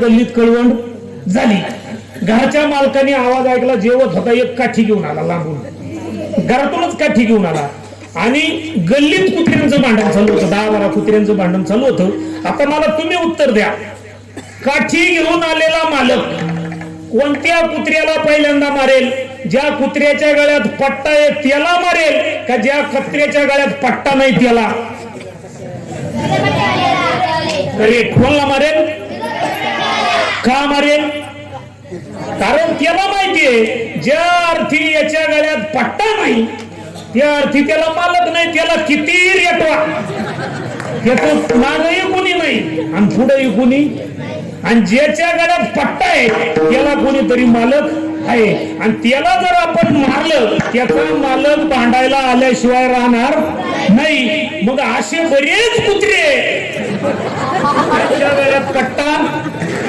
गल्लीत कळवण झाली. घराच्या मालकाने आवाज ऐकला, जेवत होता, एक काठी घेऊन आला लांबून, घरातूनच काठी घेऊन आला आणि गल्लीत कुत्र्यांचं भांडण चालू होतं, 10-12 कुत्र्यांचं भांडण चालू होतं. आता मला तुम्ही उत्तर द्या, काठी घेऊन आलेला मालक कोणत्या कुत्र्याला पहिल्यांदा मारेल? ज्या कुत्र्याच्या गळ्यात पट्टा आहे त्याला मारेल का ज्या कुत्र्याच्या गळ्यात पट्टा नाही त्याला? कोणाला मारेल? का मारेल? कारण त्याला माहितीये ज्या अर्थी याच्या गळ्यात पट्टा नाही त्या अर्थी त्याला मालक नाही, त्याला किती रेटवा, त्याच मागही कुणी नाही आणि पुढेही कुणी, आणि ज्याच्या गळ्यात पट्टा आहे त्याला कोणीतरी मालक आहे. आणि त्याला जर आपण मारलं त्याचा मालक भांडायला आल्याशिवाय राहणार नाही. मग असे बरेच कुत्रे त्याच्या गळ्यात पट्टा